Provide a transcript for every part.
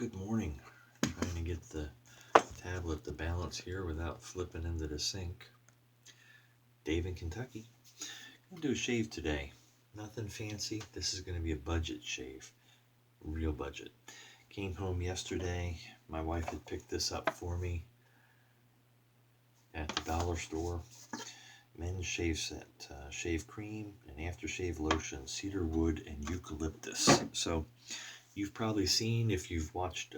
Good morning. Trying to get the tablet to balance here without flipping into the sink. Dave in Kentucky. I'm gonna do a shave today. Nothing fancy. This is gonna be a budget shave. Real budget. Came home yesterday. My wife had picked this up for me at the dollar store. Men's shave set. Shave cream and aftershave lotion. Cedar wood and eucalyptus. So you've probably seen, if you've watched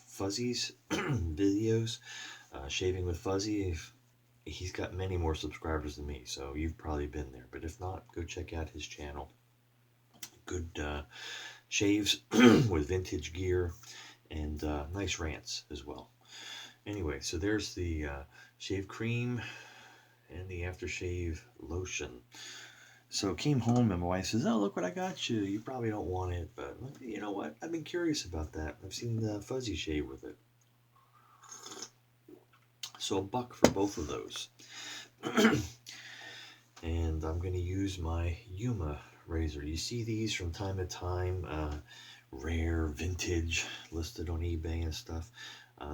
Fuzzy's videos, Shaving with Fuzzy, he's got many more subscribers than me, so you've probably been there. But if not, go check out his channel. Good shaves with vintage gear and nice rants as well. Anyway, so there's the shave cream and the aftershave lotion. So came home and my wife says, "Oh, look what I got you. You probably don't want it, but you know what? I've been curious about that. I've seen the Fuzzy shave with it." So $1 for both of those. And I'm going to use my Yuma Razor. You see these from time to time, rare, vintage, listed on eBay and stuff.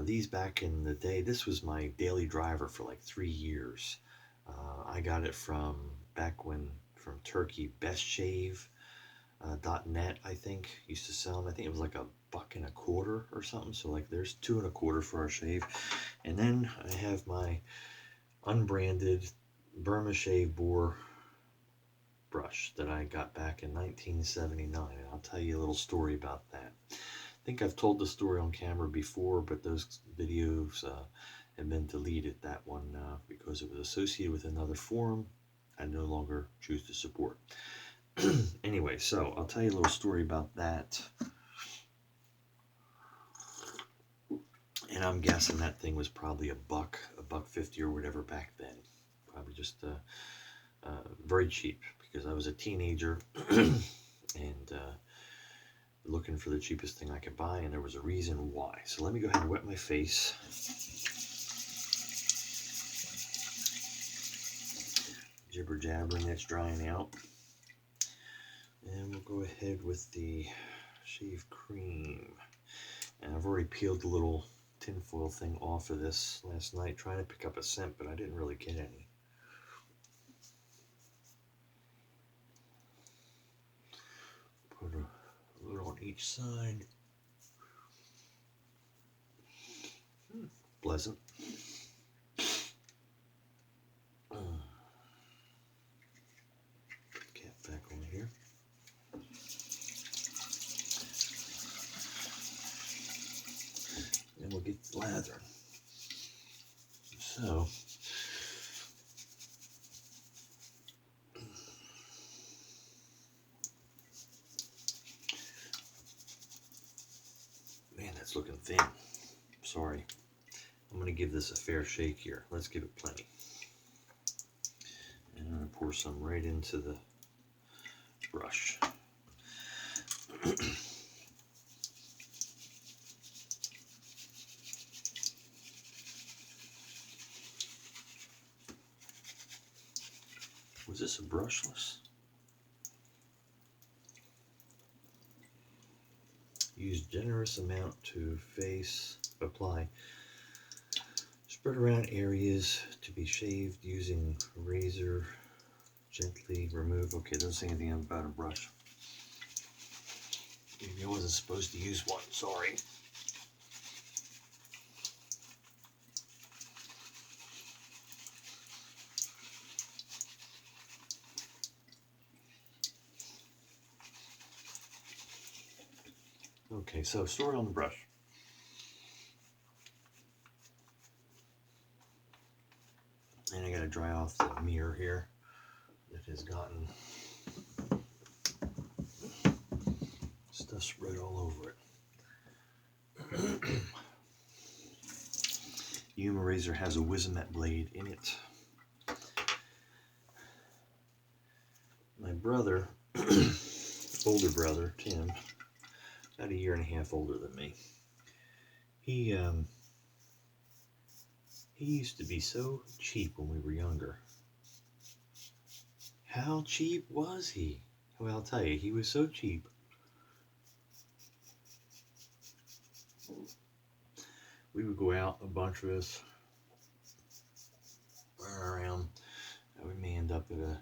These back in the day, this was my daily driver for like 3 years. I got it from Turkey, bestshave.net, I think, used to sell them. I think it was like $1.25 or something. So like there's $2.25 for our shave. And then I have my Unbranded Burma Shave Boar brush that I got back in 1979. And I'll tell you a little story about that. I think I've told the story on camera before, but those videos have been deleted. That one because it was associated with another forum I no longer choose to support. Anyway, so I'll tell you a little story about that. And I'm guessing that thing was probably $1.50 or whatever back then. Probably just very cheap, because I was a teenager and looking for the cheapest thing I could buy, and there was a reason why. So let me go ahead and wet my face. Jibber jabbering, that's drying out. And we'll go ahead with the shave cream. And I've already peeled the little tinfoil thing off of this last night, trying to pick up a scent, but I didn't really get any. Put a little on each side. Pleasant. Cap back on here. And we'll get lather. So, man, that's looking thin. Sorry. I'm going to give this a fair shake here. Let's give it plenty. And I'm going to pour some right into the brush. Was this a brushless? Use generous amount to face, apply. Spread around areas to be shaved using razor. Gently remove. Okay, doesn't say anything about a brush. Maybe I wasn't supposed to use one, sorry. Okay, so store it on the brush. And I gotta dry off the mirror here that has gotten stuff spread all over it. Yuma Razor has a Wizamet blade in it. My brother, older brother, Tim, about 1.5 years older than me, he used to be so cheap when we were younger. How cheap was he? Well, I'll tell you, he was so cheap. we would go out, a bunch of us, run around, and we may end up at a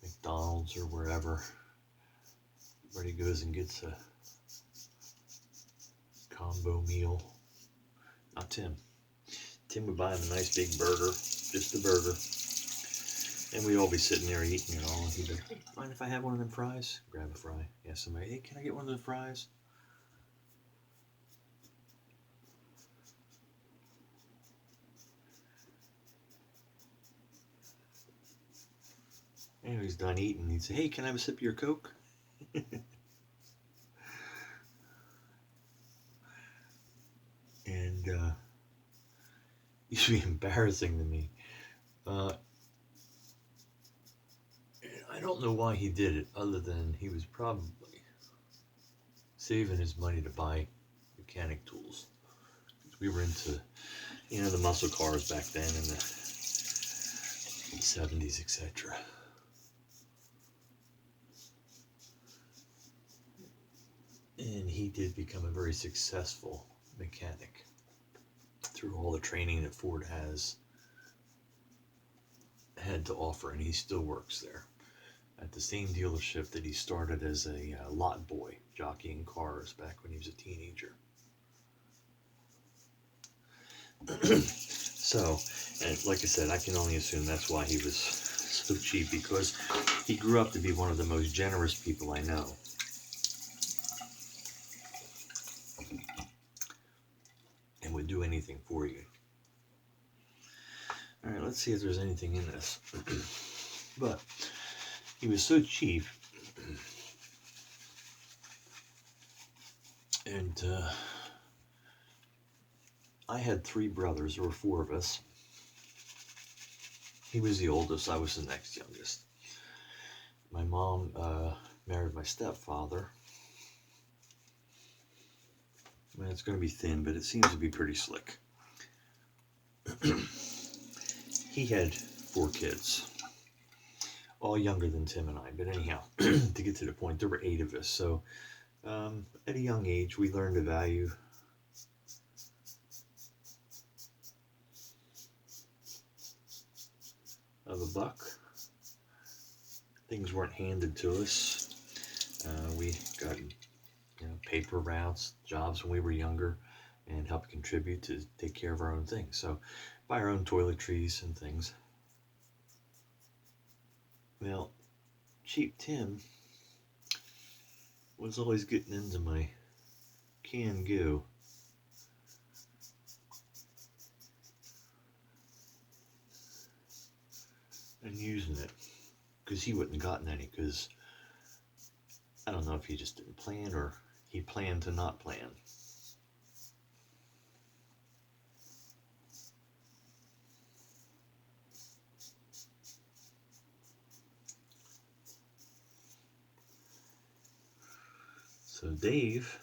McDonald's or wherever. Everybody goes and gets a combo meal. Not Tim. Tim would buy him a nice big burger, just a burger. And we'd all be sitting there eating it all. And he'd be like, hey, mind if I have one of them fries? Grab a fry. Ask somebody, hey, can I get one of the fries? And when he's done eating, he'd say, hey, can I have a sip of your Coke? And it used to be embarrassing to me. I don't know why he did it, other than he was probably saving his money to buy mechanic tools. We were into, the muscle cars back then in the 70s, etc. And he did become a very successful mechanic through all the training that Ford had to offer, and he still works there at the same dealership that he started as a lot boy jockeying cars back when he was a teenager. So, and like I said, I can only assume that's why he was so cheap, because he grew up to be one of the most generous people I know. And would do anything for you. All right, let's see if there's anything in this. But he was so cheap, and I had 3 brothers. There were 4 of us. He was the oldest. I was the next youngest. My mom married my stepfather. Well, it's going to be thin, but it seems to be pretty slick. He had 4 kids, all younger than Tim and I. But anyhow, to get to the point, there were 8 of us. So at a young age, we learned the value of a buck. Things weren't handed to us. We got paper routes, jobs when we were younger, and helped contribute to take care of our own things. So buy our own toiletries and things. Well, cheap Tim was always getting into my canned goo. And using it, because he wouldn't have gotten any, because I don't know if he just didn't plan or he planned to not plan. So Dave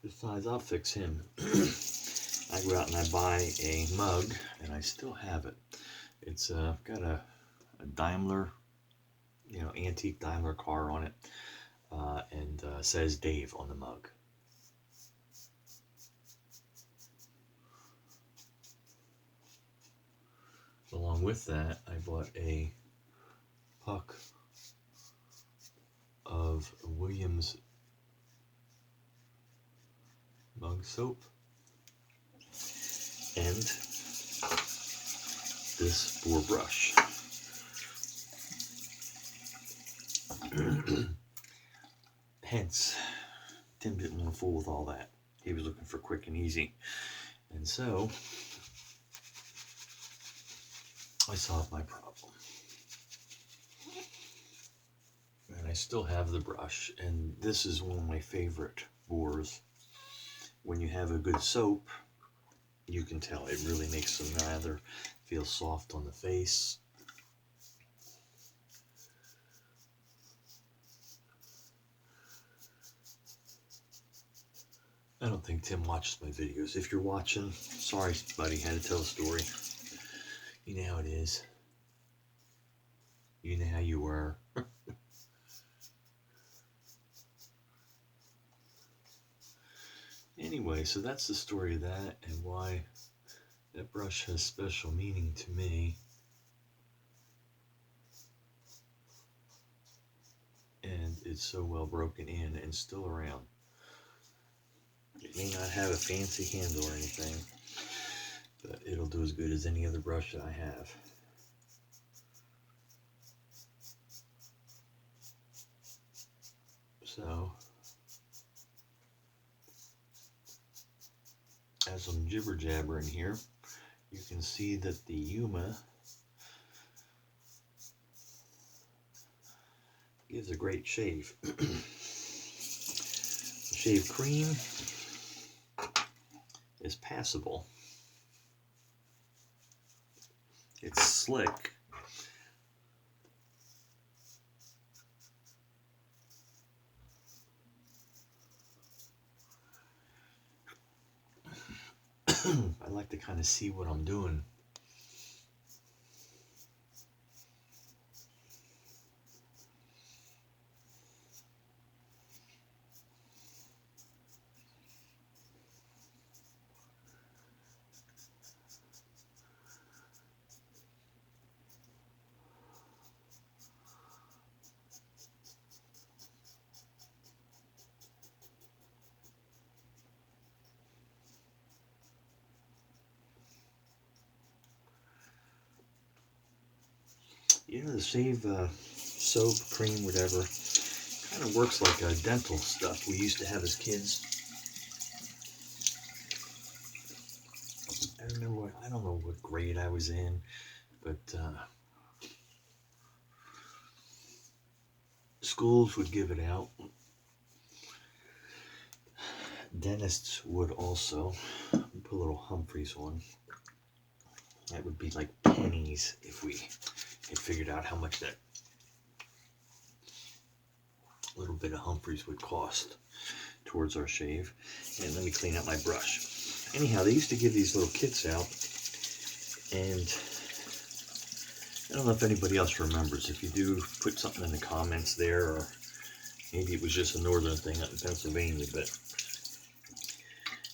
decides I'll fix him. I go out and I buy a mug, and I still have it. It's got a Daimler, antique Daimler car on it, and says Dave on the mug. Along with that, I bought a puck of Williams mug soap and this Boar brush. Hence, Tim didn't want to fool with all that. He was looking for quick and easy. And so, I solved my problem. And I still have the brush, and this is one of my favorite Boars. When you have a good soap, you can tell it really makes them rather feel soft on the face. I don't think Tim watches my videos. If you're watching, sorry buddy, had to tell a story. You know how it is. You know how you were. Anyway, so that's the story of that and why that brush has special meaning to me. And it's so well broken in and still around. It may not have a fancy handle or anything, but it'll do as good as any other brush that I have. So, as I'm jibber jabbering here, you can see that the Yuma gives a great shave. The shave cream is passable. It's slick. I like to kind of see what I'm doing. You know, the shave soap, cream, whatever, kind of works like a dental stuff we used to have as kids. I remember, I don't know what grade I was in, but schools would give it out. Dentists would also. Put a little Humphreys on. That would be like pennies if we had figured out how much that little bit of Humphreys would cost towards our shave. And let me clean out my brush. Anyhow, they used to give these little kits out, and I don't know if anybody else remembers. If you do, put something in the comments there, or maybe it was just a northern thing up in Pennsylvania, but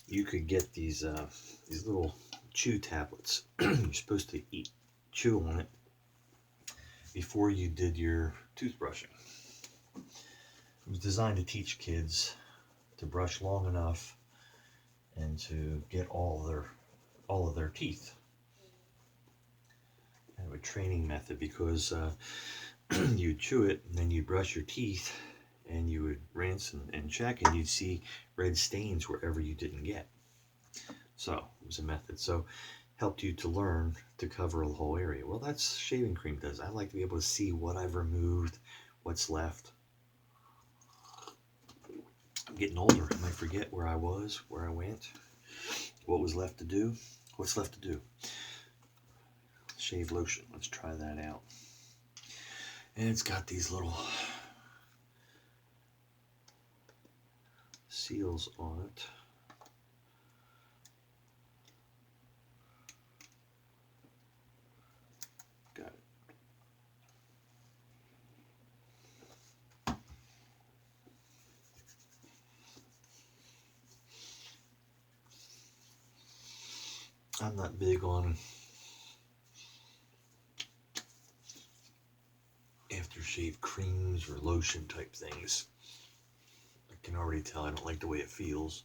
you could get these little chew tablets. You're supposed to chew on it before you did your toothbrushing. It was designed to teach kids to brush long enough and to get all of their teeth. Kind of a training method, because you'd chew it and then you'd brush your teeth and you would rinse and check, and you'd see red stains wherever you didn't get. So it was a method. So helped you to learn to cover a whole area. Well, that's shaving cream does. I like to be able to see what I've removed, what's left. I'm getting older. I might forget where I was, where I went, what was left to do. What's left to do? Shave lotion. Let's try that out. And it's got these little seals on it. Got it. I'm not big on aftershave creams or lotion type things. I can already tell I don't like the way it feels.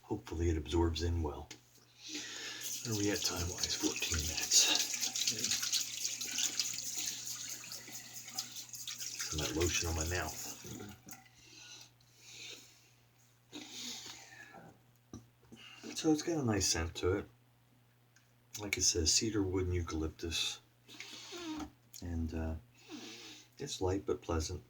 Hopefully it absorbs in well. Where are we at time-wise? 14 minutes. And that lotion on my mouth. So it's got a nice scent to it. Like it says, cedar wood and eucalyptus. And it's light but pleasant.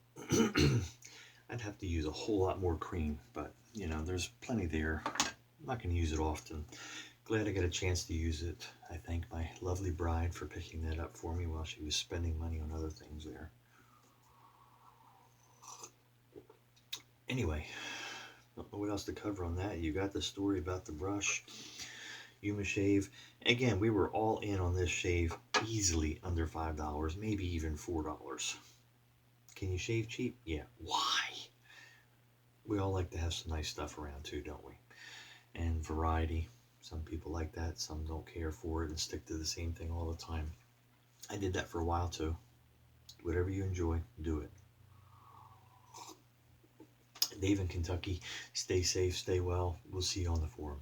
I'd have to use a whole lot more cream, but you know, there's plenty there. I'm not going to use it often. Glad I got a chance to use it. I thank my lovely bride for picking that up for me while she was spending money on other things there. Anyway, don't know what else to cover on that. You got the story about the brush, Yuma shave. Again, we were all in on this shave easily under $5, maybe even $4. Can you shave cheap? Yeah. Why? We all like to have some nice stuff around too, don't we? and variety. Some people like that, some don't care for it and stick to the same thing all the time. I did that for a while too. Whatever you enjoy, do it. Dave in Kentucky, stay safe, stay well. We'll see you on the forum.